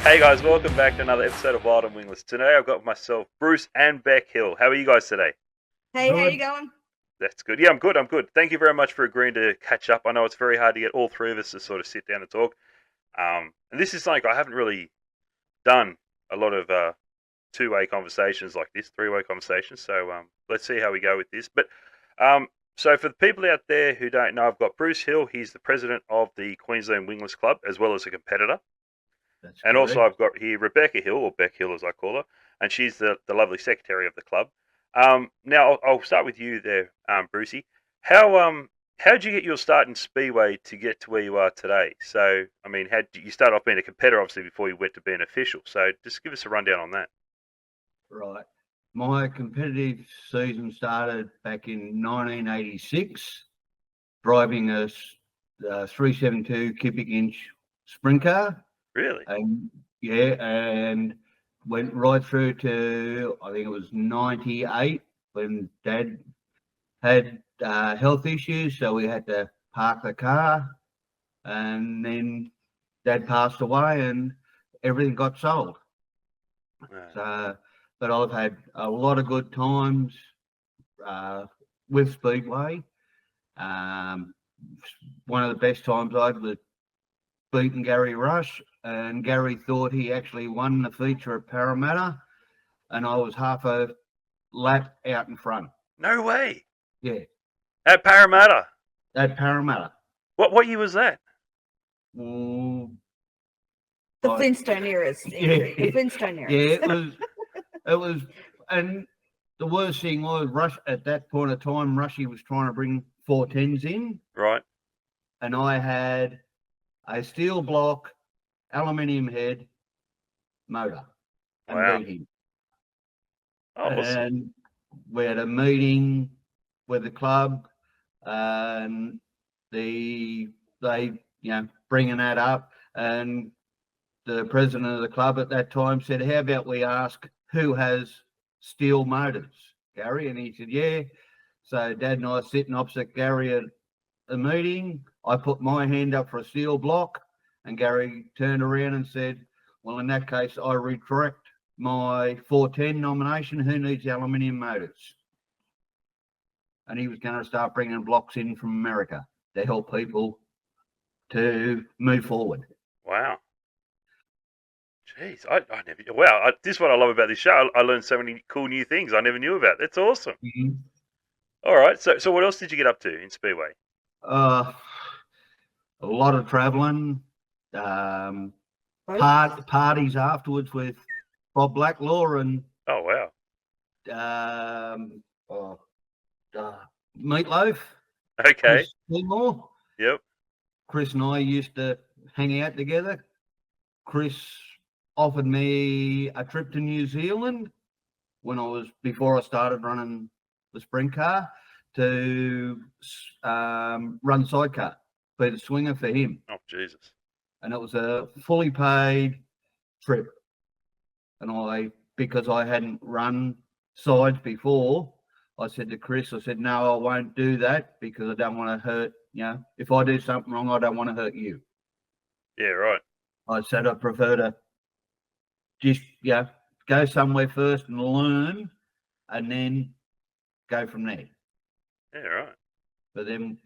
Hey guys, welcome back to another episode of Wild and Wingless. Today I've got myself Bruce and Beck Hill. How are you guys today? Hey, how you Good. going? That's good. Yeah, I'm good. I'm good. Thank you very much for agreeing to catch up. I know it's very hard to get all three of us to sort of sit down and talk. And this is something I haven't really done a lot of two-way conversations like this, three-way conversations. So let's see how we go with this. But um, so for the people out there who don't know, I've got Bruce Hill. He's the president of the Queensland Wingless Club as well as a competitor. That's And also, correct. I've got here Rebecca Hill, or Beck Hill as I call her, and she's the lovely secretary of the club. Now, I'll start with you there, Brucey. How'd you get your start in Speedway to get to where you are today? So, I mean, how you started off being a competitor, obviously, before you went to being official. So, just give us a rundown on that. Right. My competitive season started back in 1986, driving a 372 cubic inch sprint car. Really? And and went right through to, I think it was 98 when Dad had health issues. So we had to park the car. And then Dad passed away and everything got sold. So, but I've had a lot of good times with Speedway. One of the best times I had was beating Gary Rush, and Gary thought he actually won the feature at Parramatta, and I was half a lap out in front. No way. Yeah, At Parramatta. at Parramatta. What year was that? Mm, The I- Flintstone eras. Yeah. The Flintstone eras. yeah, it was, and the worst thing was Rush at that point of time. Rushy was trying to bring 410s in, Right. and I had a steel block, aluminium head motor, and Wow. beat him. Oh, awesome. And we had a meeting with the club, and they bringing that up, and the president of the club at that time said, "How about we ask who has steel motors, Gary?" And he said, "Yeah." So Dad and I are sitting opposite Gary at the meeting. I put my hand up for a steel block, and Gary turned around and said, "Well, in that case, I retract my 410 nomination. Who needs aluminium motors?" And he was going to start bringing blocks in from America to help people to move forward. Wow. Jeez, I never. Wow, this is what I love about this show. I learned so many cool new things I never knew about. That's awesome. Mm-hmm. All right, so what else did you get up to in Speedway? A lot of traveling, parties afterwards with Bob Blacklaw and Oh wow. Meatloaf. Okay. Chris Seymour. Yep. Chris and I used to hang out together. Chris offered me a trip to New Zealand before I started running the sprint car to run sidecar, be the swinger for him. Oh Jesus. And it was a fully paid trip. And because I hadn't run sides before, I said to Chris, I said, "No, I won't do that because I don't want to hurt, if I do something wrong, I don't want to hurt you." Yeah, right. I said I prefer to just, go somewhere first and learn and then go from there. Yeah, right. But then,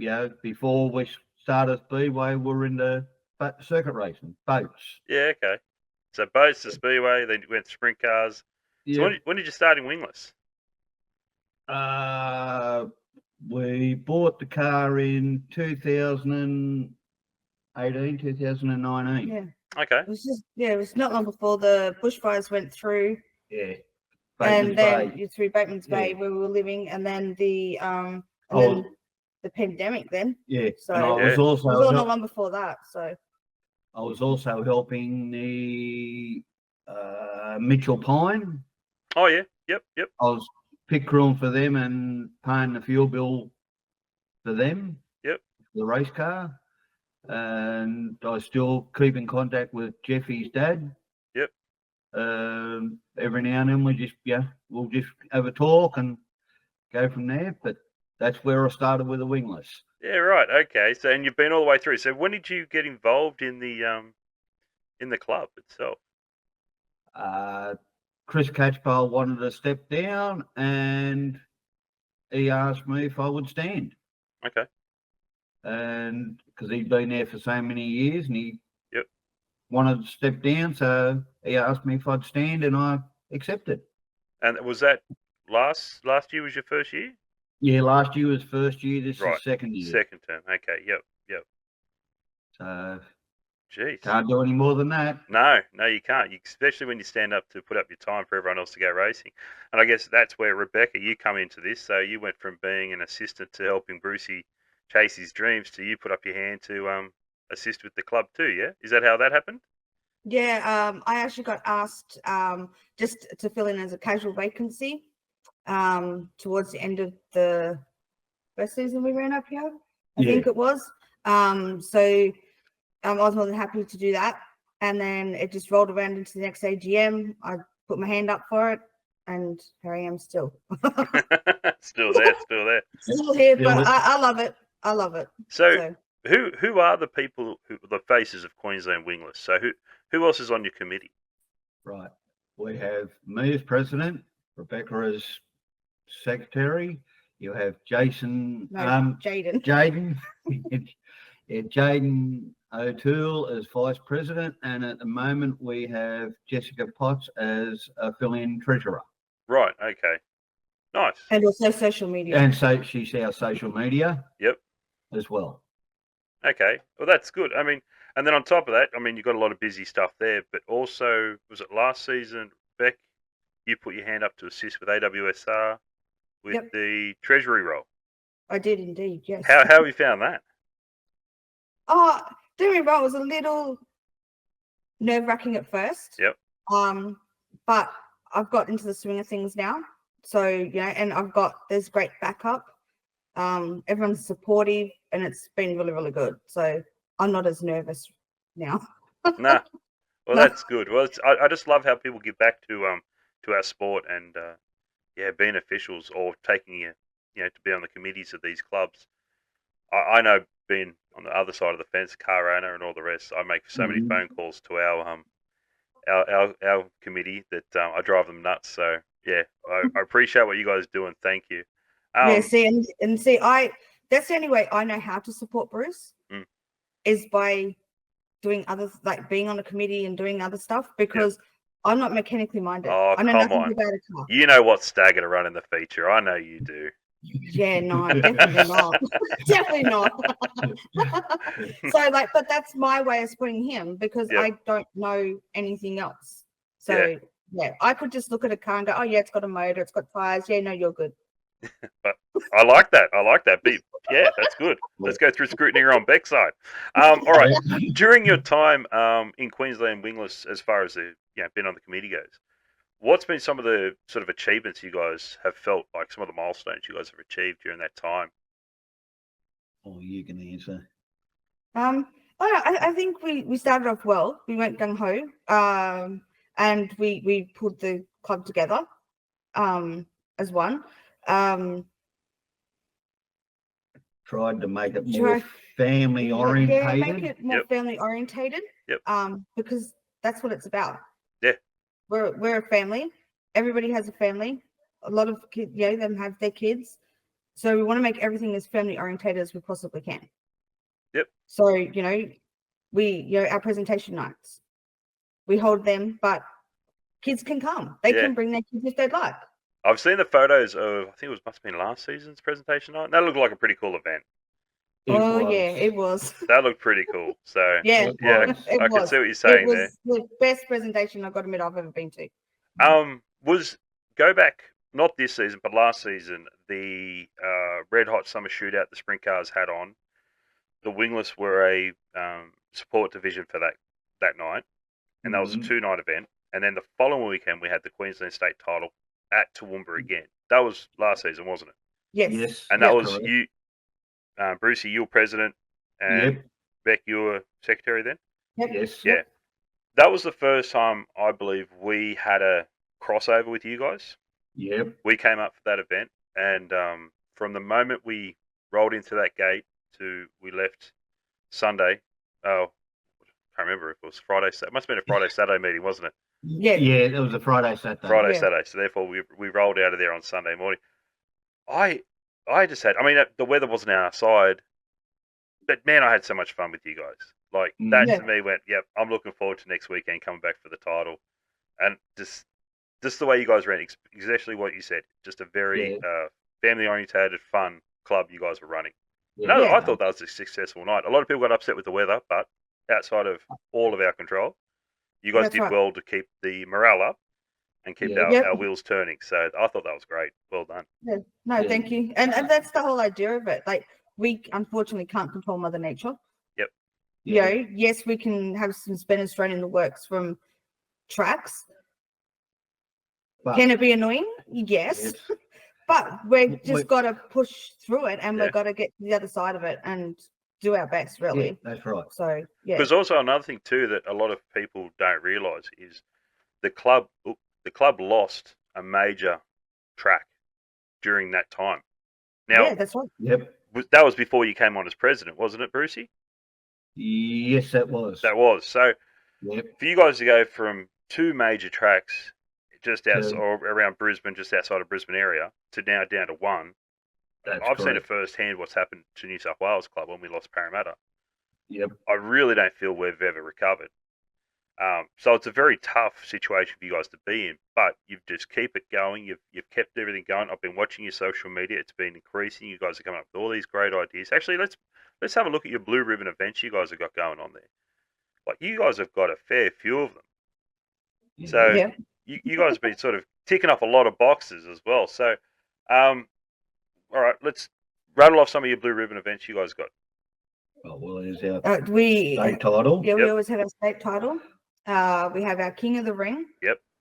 before we started Speedway, we were into circuit racing, boats. Yeah, okay. So boats to Speedway, then you went to sprint cars. Yeah. So when did you start in wingless? We bought the car in 2018, 2019. Yeah. Okay. It was not long before the bushfires went through. Yeah. And Bateman's then Bay. through Bateman's Bay Yeah. where we were living, and then the Oh. the pandemic then. Yeah. So And I Yeah. was it was all also not long before that. So I was also helping the Mitchell Pine. Oh yeah. Yep. I was pit crewing for them and paying the fuel bill for them. Yep. The race car. And I still keep in contact with Jeffy's dad. Yep. Every now and then we'll just have a talk and go from there. But that's where I started with the wingless. Yeah, right. Okay. So and you've been all the way through. So when did you get involved in the club itself? Chris Catchpole wanted to step down, and he asked me if I would stand. Okay. And because he'd been there for so many years, and he Yep. wanted to step down, so he asked me if I'd stand, and I accepted. And was that last year was your first year? Yeah, last year was first year. This Right. is second year. Second term. Okay. Yep. So Jeez. can't do any more than that. No, you can't. Especially when you stand up to put up your time for everyone else to go racing. And I guess that's where, Rebecca, you come into this. So you went from being an assistant to helping Brucey chase his dreams to you put up your hand to assist with the club too, yeah? Is that how that happened? Yeah, I actually got asked just to fill in as a casual vacancy towards the end of the first season we ran up here, I think it was. So I was more than happy to do that. And then it just rolled around into the next AGM. I put my hand up for it, and here I am still. Still there. Still here, but I love it. I love it. So who are the people, the faces of Queensland Wingless? So who else is on your committee? Right. We have me as president, Rebecca as secretary. You have Jason, Jaden. Jaden O'Toole as vice president, and at the moment we have Jessica Potts as a fill-in treasurer. Right. Okay. Nice. And also social media. And so she's our social media. Yep. As well. Okay. Well, that's good. I mean, and then on top of that, I mean, you've got a lot of busy stuff there, but also, was it last season, Beck, you put your hand up to assist with AWSR with the treasury role? I did indeed, yes. How have you found that? Oh, doing it wrong was a little nerve-wracking at first. Yep. But I've got into the swing of things now. So, and there's great backup. Everyone's supportive, and it's been really, really good. So I'm not as nervous now. Nah. Well, that's good. Well, I just love how people give back to our sport and being officials or taking to be on the committees of these clubs. I know, being on the other side of the fence, car owner and all the rest, I make so many phone calls to our committee that I drive them nuts. So yeah, I appreciate what you guys do, and thank you. That's the only way I know how to support Bruce is by doing other, like being on a committee and doing other stuff, because I'm not mechanically minded. Oh, I know come nothing on. about a car. You know what stagger to run in the feature. I know you do. Yeah, no, definitely not. Definitely not. So, but that's my way of supporting him, because I don't know anything else. So, I could just look at a car and go, oh, yeah, it's got a motor, it's got tires. Yeah, no, you're good. But I like that. But yeah, that's good. Let's go through scrutiny on Beck's side. All right. During your time in Queensland Wingless, as far as been on the committee goes, what's been some of the sort of achievements you guys have felt, like some of the milestones you guys have achieved during that time? Oh, you can answer. I think we started off well. We went gung ho, and we pulled the club together as one. Tried to make it more family orientated. Yeah, make it more family orientated. Yep. Because that's what it's about. Yeah. We're a family. Everybody has a family. A lot of kids, them have their kids. So we want to make everything as family orientated as we possibly can. Yep. So, we our presentation nights, we hold them, but kids can come. They can bring their kids if they'd like. I've seen the photos of, I think must have been last season's presentation night. That looked like a pretty cool event. It was. That looked pretty cool. So I can see what you're saying there. It was the best presentation I've got to admit I've ever been to. Go back, not this season, but last season, the Red Hot Summer Shootout the sprint cars had on. The Wingless were a support division for that night, and that was a 2-night event. And then the following weekend, we had the Queensland State title at Toowoomba again. That was last season, wasn't it? Yes. And that was you, Brucey, you were president, and Beck, you were secretary then? Yep. Yes. Yeah. That was the first time, I believe, we had a crossover with you guys. Yep. We came up for that event, and from the moment we rolled into that gate to we left Sunday, I can't remember if it was Friday. It must have been a Friday, Saturday meeting, wasn't it? Yeah. Yeah, it was a Friday, Saturday. Friday, Yeah. Saturday. So therefore, we rolled out of there on Sunday morning. I just had. I mean, the weather wasn't on our side, but man, I had so much fun with you guys. Like that Yeah. to me went. Yep, I'm looking forward to next weekend coming back for the title, and just the way you guys ran, exactly what you said. Just a very family orientated, fun club you guys were running. No, Yeah. I thought that was a successful night. A lot of people got upset with the weather, but outside of all of our control, you guys That's did right. well to keep the morale up and keep Yeah. Yep. our wheels turning. So I thought that was great. Well done. Yeah. No, Yeah. thank you. And that's the whole idea of it. Like, we unfortunately can't control Mother Nature. Yep. You know, yes, we can have some spinners thrown in the works from tracks. But- Can it be annoying? Yes. But we've just got to push through it, and Yeah. we've got to get to the other side of it and do our best, really. Yeah, that's right. So, yeah. Because also another thing too that a lot of people don't realise is the club lost a major track during that time. Now Yeah, that's right. Yep. that was before you came on as president, wasn't it, Brucey? Yes, that was. That was. So Yep. for you guys to go from two major tracks just outside To- or around Brisbane, just outside of Brisbane area, to now down to one. That's I've seen it correct. firsthand what's happened to New South Wales Club when we lost Parramatta. Yep. I really don't feel we've ever recovered. So it's a very tough situation for you guys to be in, but you've just keep it going. You've kept everything going. I've been watching your social media; it's been increasing. You guys are coming up with all these great ideas. Actually, let's have a look at your blue ribbon events you guys have got going on there. Like you guys have got a fair few of them. So Yeah. you guys have been sort of ticking off a lot of boxes as well. So, all right, let's rattle off some of your blue ribbon events you guys got. Oh, well, there's our We state title. Yeah, we Yep. always have our state title. We have our King of the Ring,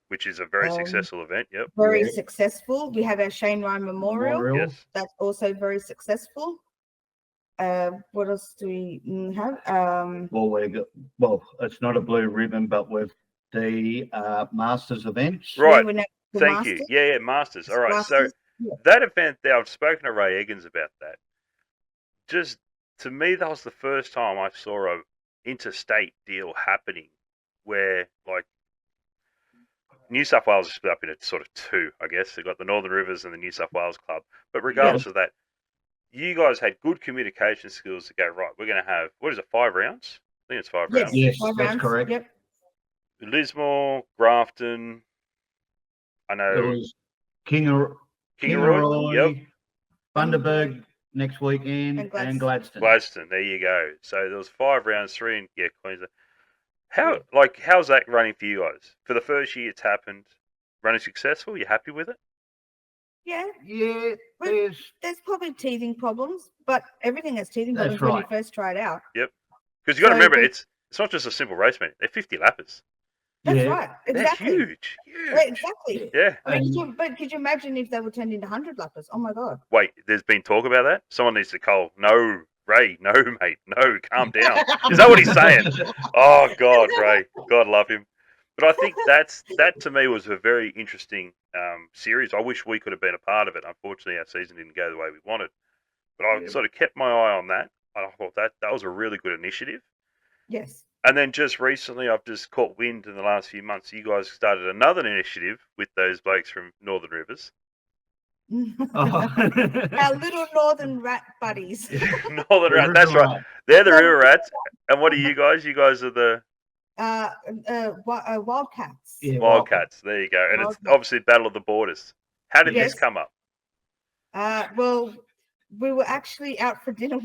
Which is a very successful event. Yep. very Yeah. successful. We have our Shane Ryan Memorial. Yes. That's also very successful. What else do we have? Well, it's not a blue ribbon, but with the Masters events. Right. Yeah, we know the Thank you. Masters. Yeah, Masters. All right. So Masters. Yeah. that event there, I've spoken to Ray Eggins about that. Just to me, that was the first time I saw a interstate deal happening where like New South Wales is split up into sort of two, I guess. They've got the Northern Rivers and the New South Wales Club. But regardless of that, you guys had good communication skills to go, right, we're going to have, what is it, 5 rounds? I think it's 5 rounds. Yes, 5 that's rounds. correct. Yep. Lismore, Grafton, I It know was Kingaroy, Yep, Bundaberg next weekend, And and Gladstone. Gladstone. There you go. So there was 5 rounds, 3 in Queensland. How's that running for you guys? For the first year it's happened, running successful. You happy with it? Yeah. Yeah, Well, there's probably teething problems, but everything has teething That's problems when you right. first try it out. Because you got to So remember, the- it's not just a simple race, man. They're 50 lappers. That's Yeah. right. Exactly. They're huge. Yeah, exactly. Yeah. I mean, And- could you imagine if they were turned into 100 lappers? Oh my god. Wait, there's been talk about that? Someone needs to call. No, Ray. No, mate. No, calm down. Is that what he's saying? Oh God, Ray. God love him. But I think that to me was a very interesting series. I wish we could have been a part of it. Unfortunately, our season didn't go the way we wanted. But I Yeah. sort of kept my eye on that. And I thought that was a really good initiative. Yes. And then just recently, I've just caught wind in the last few months. You guys started another initiative with those blokes from Northern Rivers. Our little northern rat buddies. Northern Rat. That's right. They're the River Rats. And what are you guys? You guys are the Wildcats. Yeah, Wildcats. There you go. And it's Wildcats. obviously Battle of the Borders. How did this Yes. come up? Well, we were actually out for dinner.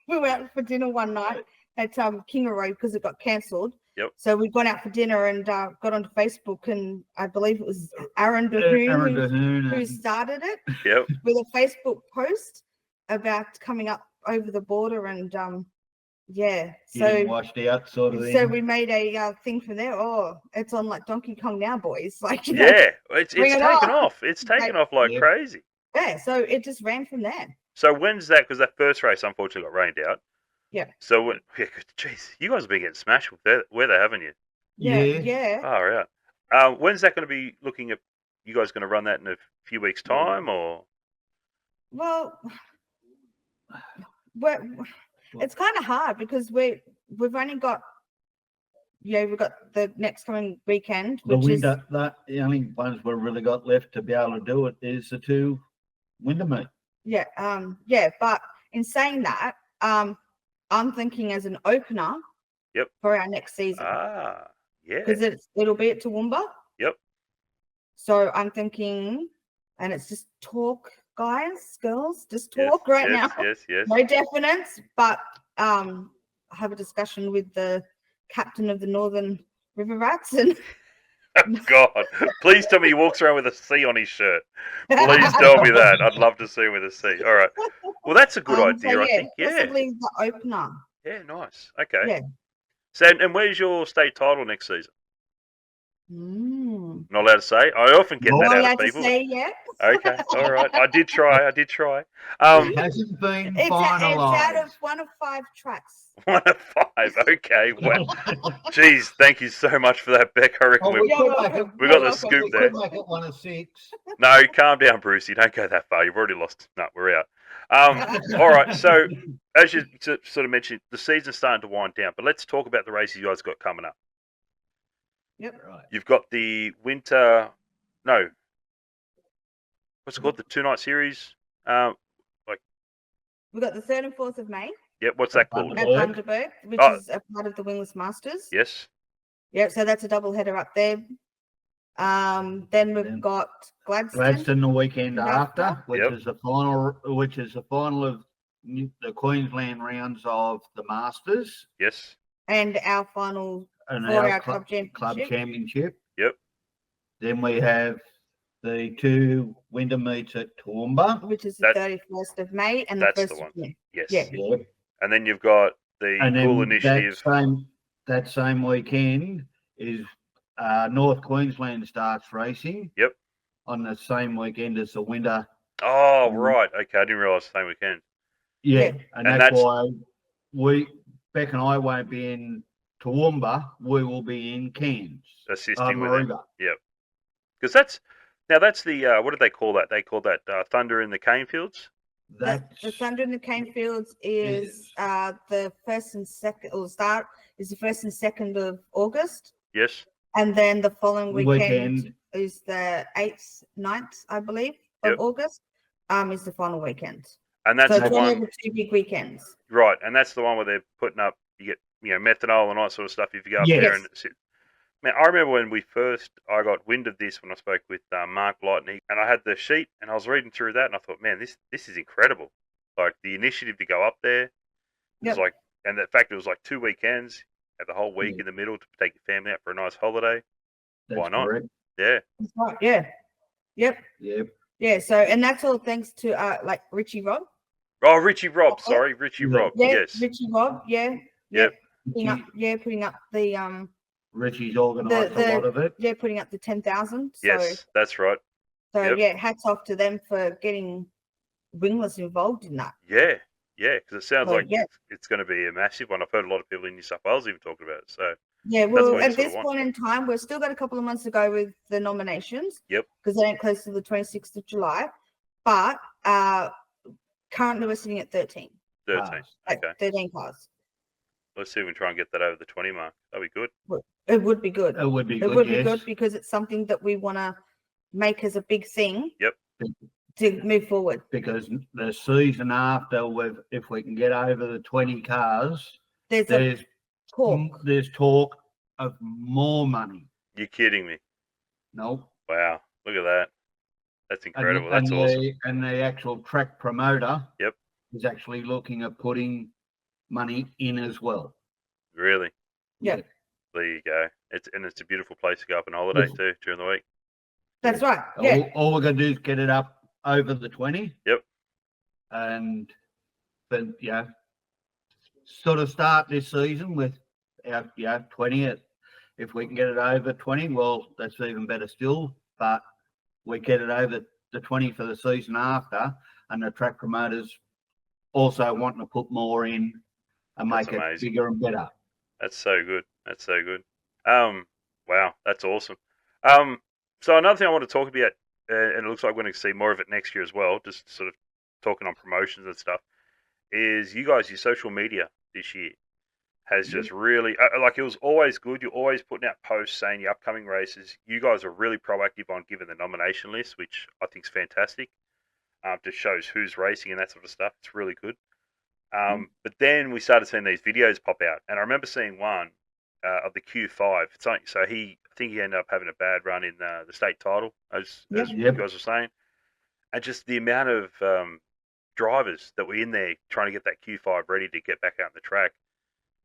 We were out for dinner one night at Kingaroy because it got cancelled. Yep. So we'd gone out for dinner and got onto Facebook, and I believe it was Aaron Dahoon who started it Yep. with a Facebook post about coming up over the border, and Getting washed out, sort of so thing. we made a thing from there. Oh, it's on like Donkey Kong now, boys. Like, you know, Yeah. It's Bring it taken on. off. It's taken off like Yep. crazy. yeah. So it just ran from there. So when's that? Because that first race unfortunately got rained out. Yeah. So when? Yeah, jeez, you guys have been getting smashed with weather, haven't you? Yeah. Oh, yeah. When's that going to be looking at? You guys going to run that in a few weeks' time, or? Well, it's kind of hard because we've only got we've got the next coming weekend, The which is winter, the only ones we've really got left to be able to do it is the 2 winter meet. But in saying that, I'm thinking as an opener Yep. for our next season. Ah, yeah. Because it'll be at Toowoomba. Yep. So I'm thinking, and it's just talk, guys, girls, just talk right now. Yes. No definites, but have a discussion with the captain of the Northern River Rats and God, please tell me he walks around with a C on his shirt. Please tell me that. I'd love to see him with a C. All right. Well, that's a good idea, I think. Yeah. Possibly the opener. Yeah, nice. Okay. Yeah. So, and where's your state title next season? Mm. Not allowed to say. I often get that Not out allowed of people. to say yet. Okay. All right. I did try. It hasn't been It's finalised. out of 1 of 5 tracks. 1 of 5. Okay. Well, geez, thank you so much for that, Beck. I reckon we got the scoop we there. could make it 1 of 6. No, calm down, Brucey. Don't go that far. You've already lost. No, we're out. All right. So, as you sort of mentioned, the season's starting to wind down, but let's talk about the races you guys got coming up. Yep. Right. You've got the winter. No. What's it called? The 2-night series. We've got the 3rd and 4th of May Yep. What's that called? at Bundaberg, which is a part of the Wingless Masters. Yes. Yep. So that's a double header up there. Then we've got Gladstone the weekend after, which Yep. is the final of the Queensland rounds of the Masters Yes. and our final and for our our club club championship, championship. Yep. Then we have the 2 winter meets at Toowoomba. which is the 31st of May and the That's 1st the one. of June. Yes. Yeah. Yeah. And then you've got the And Cool then Initiative. that same weekend is North Queensland starts racing. Yep. On the same weekend as the winter. Oh, right. Okay. I didn't realise the same weekend. Yeah. And And that's- that's why Beck and I won't be in Toowoomba. We will be in Cairns. Assisting with it. Maroondah. Yep. Because that's the what did they call that? They called that Thunder in the Cane Fields. The That's Thunder in the Cane Fields is the 1st and 2nd, or the start is the 1st and 2nd of August. Yes. And then the following weekend weekend. is the 8th, 9th, I believe, of Yep. August. Is the final weekend. And that's So the it's one. over 2 big weekends. Right. And that's the one where they're putting up. You get methanol and all that sort of stuff. If you go up Yes. there and sit. Man, I remember when I got wind of this when I spoke with Mark Lightning, and I had the sheet and I was reading through that and I thought, man, this is incredible. Like the initiative to go up there. It's Yep. and the fact it was like 2 weekends, have the whole week in the middle to take your family out for a nice holiday. that's Why not? correct. Yeah. That's right. Yeah. Yep. Yep. Yeah. So, and that's all thanks to like Richie Rob. Oh, Richie Rob. Okay. Sorry, Richie Yeah. Rob. Yeah. Yes. Richie Rob. Yeah. Yep. Putting up the Richie's organised a lot of it. putting up the 10,000. So, Yes, that's right. Yep. yeah, hats off to them for getting Wingless involved in that. Yeah. Yeah, because it sounds So, like yeah. it's going to be a massive one. I've heard a lot of people in New South Wales even talking about it. So Yeah, what well, you at sort of this want. point in time, we've still got a couple of months to go with the nominations. Yep. Because they ain't close to the 26th of July. But currently we're sitting at 13. 13. Like Okay. 13 cars. Let's see if we can try and get that over the 20 mark. That'd be good. It would be good. It would be It good, would be yes. good because it's something that we want to make as a big thing. Yep. To move forward. Because the season after, if we can get over the 20 cars, There's there's talk. there's talk of more money. You're kidding me. Nope. Wow. Look at that. That's And- incredible. and That's awesome. And the actual track promoter Yep. is actually looking at putting money in as well. Really. Yeah. There you go. It's a beautiful place to go up on holiday Yes. too during the week. That's right. Yeah. All we're going to do is get it up over the 20. Yep. And then, sort of start this season with our 20. If we can get it over 20, well, that's even better still. But we get it over the 20 for the season after, and the track promoters also wanting to put more in and That's make it amazing. bigger and better. That's so good. That's so good. Wow, that's awesome. So another thing I want to talk about, and it looks like we're going to see more of it next year as well, just sort of talking on promotions and stuff, is you guys, your social media this year. has just really, like, it was always good. You're always putting out posts saying your upcoming races. You guys are really proactive on giving the nomination list, which I think is fantastic. Just shows who's racing and that sort of stuff. It's really good. But then we started seeing these videos pop out, and I remember seeing one of the Q5. So I think he ended up having a bad run in the state title, as you guys were saying, and just the amount of drivers that were in there trying to get that Q5 ready to get back out on the track.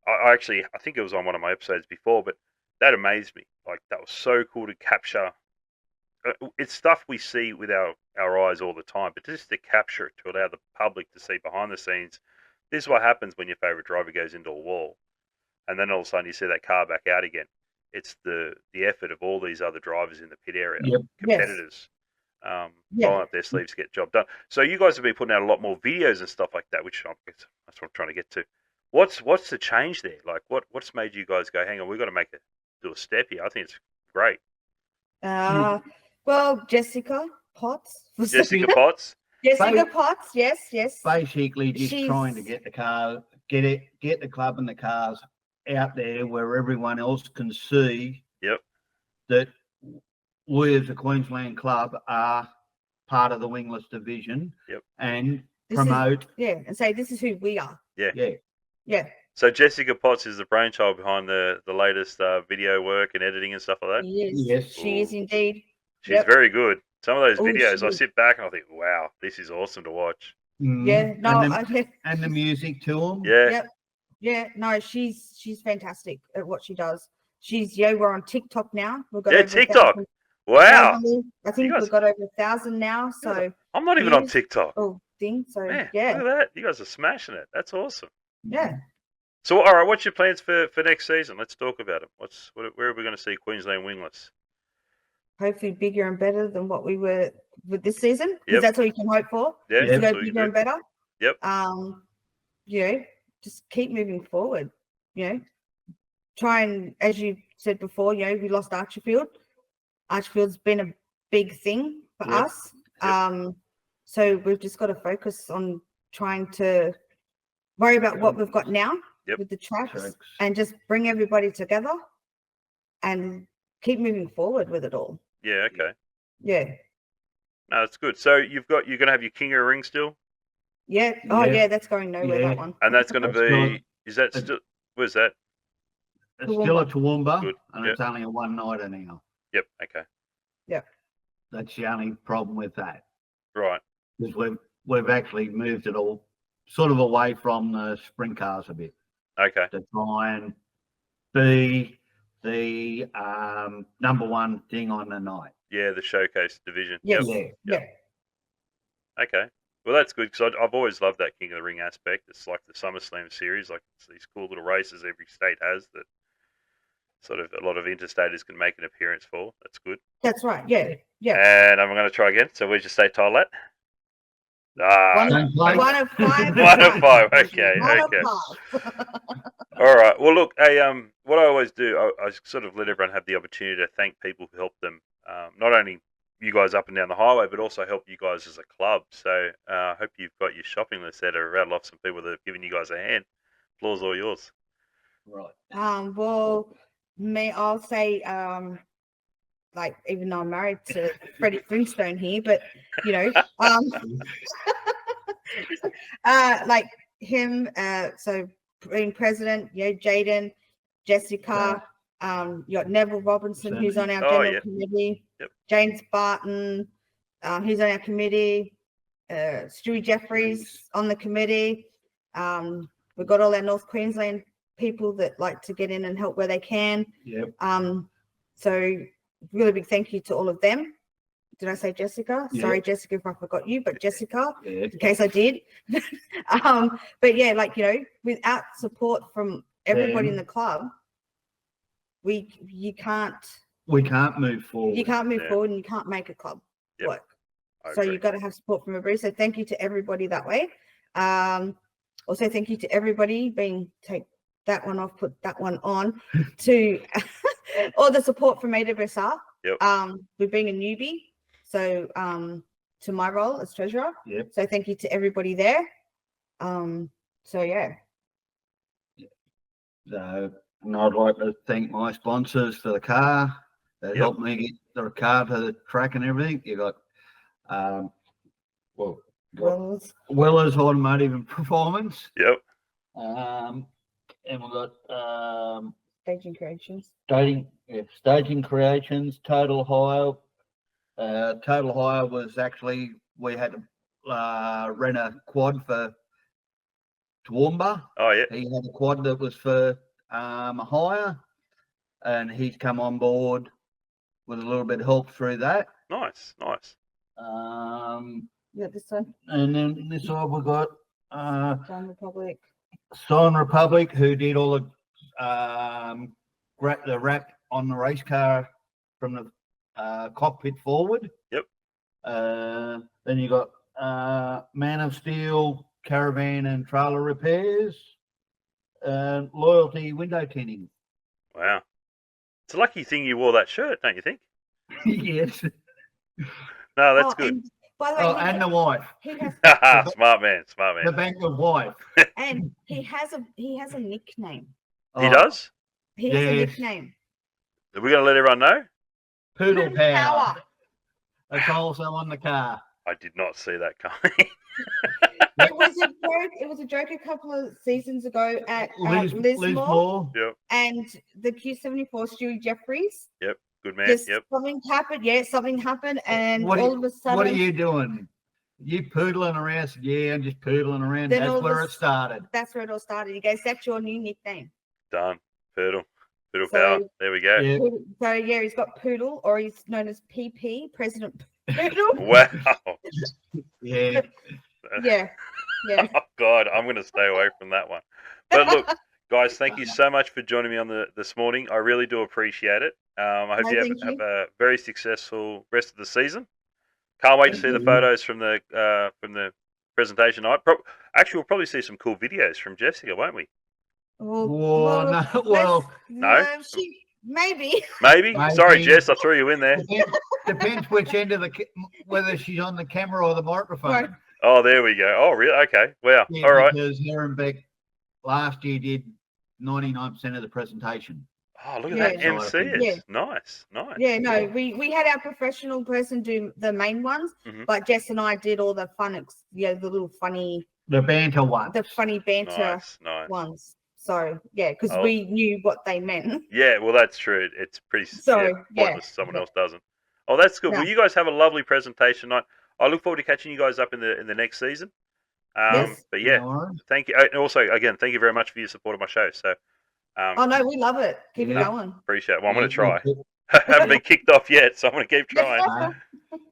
I think it was on one of my episodes before, but that amazed me. Like, that was so cool to capture. It's stuff we see with our eyes all the time, but just to capture it, to allow the public to see behind the scenes. This is what happens when your favorite driver goes into a wall, and then all of a sudden you see that car back out again. It's the effort of all these other drivers in the pit area, competitors, rolling up their sleeves to get the job done. So you guys have been putting out a lot more videos and stuff like that, which that's what I'm trying to get to. What's the change there? Like, what's made you guys go, hang on, we've got to do a step here? I think it's great. Well, Jessica Potts. Jessica Potts. Jessica Potts, yes. Basically, just trying to get the car, get the club and the cars out there where everyone else can see. That we as a Queensland club are part of the Wingless division. And promote. And say this is who we are. Yeah. So Jessica Potts is the brainchild behind the latest video work and editing and stuff like that. Yes, she is indeed. She's very good. Some of those videos, I sit back and I think, wow, this is awesome to watch. Yeah, no, and the music to them. No, she's fantastic at what she does. We're on TikTok now. We've got over TikTok. Wow. I think we've got over 1,000 now. So I'm not even on TikTok. So Man, look at that. You guys are smashing it. That's awesome. Yeah. So, all right, what's your plans for next season? Let's talk about them. Where are we going to see Queensland Wingless? Hopefully bigger and better than what we were with this season, because that's all you can hope for. Yeah, to go bigger and better. Yep. Just keep moving forward. Try and, as you said before, we lost Archerfield. Archerfield's been a big thing for us. So we've just got to focus on trying to worry about what we've got now with the tracks and just bring everybody together and keep moving forward with it all. Yeah, okay. Yeah. No, that's good. So you're going to have your King of the Ring still? Yeah. Oh, yeah, that's going nowhere, that one. And that's going to be, is that still, where's that? It's still at Toowoomba, and it's only a one-nighter now. Yep, okay. Yep. That's the only problem with that. Right. Because we've actually moved it all sort of away from the sprint cars a bit. Okay. To try and be the number one thing on the night. Yeah, the showcase division. Yes. Yeah. Okay. Well, that's good, because I've always loved that King of the Ring aspect. It's like the SummerSlam series, like it's these cool little races every state has that sort of a lot of interstaters can make an appearance for. That's good. That's right. Yeah. And I'm going to try again. So where's your state title at? One of 5. 1 of 5. Okay. All right. Well, look, what I always do, I sort of let everyone have the opportunity to thank people who help them, not only you guys up and down the highway, but also help you guys as a club. So I hope you've got your shopping list there to rattle off some people that have given you guys a hand. Floor's all yours. Right. Well, I'll say, like, even though I'm married to Freddie Flintstone here, but like him, so being president, Jaden, Jessica, you got Neville Robinson, who's on our general committee, James Barton, who's on our committee, Stewie Jeffries on the committee. We've got all our North Queensland people that like to get in and help where they can. So really big thank you to all of them. Did I say Jessica? Sorry, Jessica, if I forgot you, but Jessica, in case I did. But yeah, like, without support from everybody in the club, we can't move forward. You can't move forward, and you can't make a club work. So you've got to have support from everybody. So thank you to everybody that way. Also, thank you to everybody take that one off, put that one on, to all the support from AWSR. With being a newbie, so to my role as treasurer. So thank you to everybody there. So yeah. So, and I'd like to thank my sponsors for the car that Yep. helped me get the car to the track and everything. You got, got Wells. Weller's Automotive and Performance. Yep. And we've got Staging Creations. Staging Creations, Total Hire. Total Hire was actually, we had to rent a quad for Toowoomba. Oh yeah. He had a quad that was for hire, and he's come on board with a little bit of help through that. Nice. Nice. Yeah, this one. And then this side we've got John Republic. Sign Republic, who did all the wrap on the race car from the cockpit forward. Yep. Then you got Man of Steel, Caravan and Trailer Repairs, and Loyalty Window Tinting. Wow. It's a lucky thing you wore that shirt, don't you think? Yes. No, that's good. And, by the way, And the wife, he has Smart man. Smart the man. banker wife. and he has a nickname. He does? He has a Yes. nickname. Are we going to let everyone know? Poodle Poodle Power. That's also on the car. I did not see that coming. It was a joke. It was a joke a couple of seasons ago at Lismore, Yep. and the Q74 Stewie Jeffries. Good man. Just Yep. something happened. Yeah, something happened, and What all of a sudden, What are you doing? You poodling around? I said, yeah, I'm just poodling around. Then all That's of where a it started. that's where it all started. He goes, "That's your new nickname." Done. Poodle. Poodle So- power. There we go. Yeah. So yeah, he's got Poodle, or he's known as PP, President Poodle. Wow. Yeah. Yeah, yeah. Oh God, I'm going to stay away from that one. But look, guys, thank you so much for joining me on this morning. I really do appreciate it. I hope No, you thank have you. a very successful rest of the season. Can't wait to see the you. photos from the presentation night. Actually, we'll probably see some cool videos from Jessica, won't we? Whoa, no, let's- well, No? Maybe. Maybe. Maybe. Sorry, Jess, I threw you in there. depends which end of whether she's on the camera or the microphone. Right. Oh, there we go. Oh, really? Okay. Wow. Yeah, All right. because Aaron Beck last year did 99% of the presentation. Oh, look at Yeah. that MC Yeah. is. Nice. Nice. Yeah, no, we had our professional person do the main ones, Mhm. but Jess and I did all the fun, the little funny, The banter one. the funny banter Nice. Nice. ones. So yeah, because Oh. we knew what they meant. Yeah, well, that's true. It's pretty So, yeah. pointless if someone else doesn't. Oh, that's good. Yeah. Well, you guys have a lovely presentation night. I look forward to catching you guys up in the next season. Yes. But yeah, No worries. thank you. And also, again, thank you very much for your support of my show. So, Oh no, we love it. Keep it Yeah. going. appreciate it. Well, I'm going to Yeah, try. I haven't been kicked off yet, so I'm going to keep trying.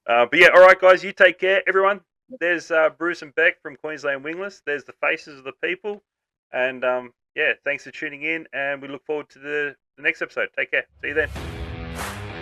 But yeah, all right, guys, you take care, everyone. There's Bruce and Beck from Queensland Wingless. There's the faces of the people. And yeah, thanks for tuning in, and we look forward to the next episode. Take care. See you then.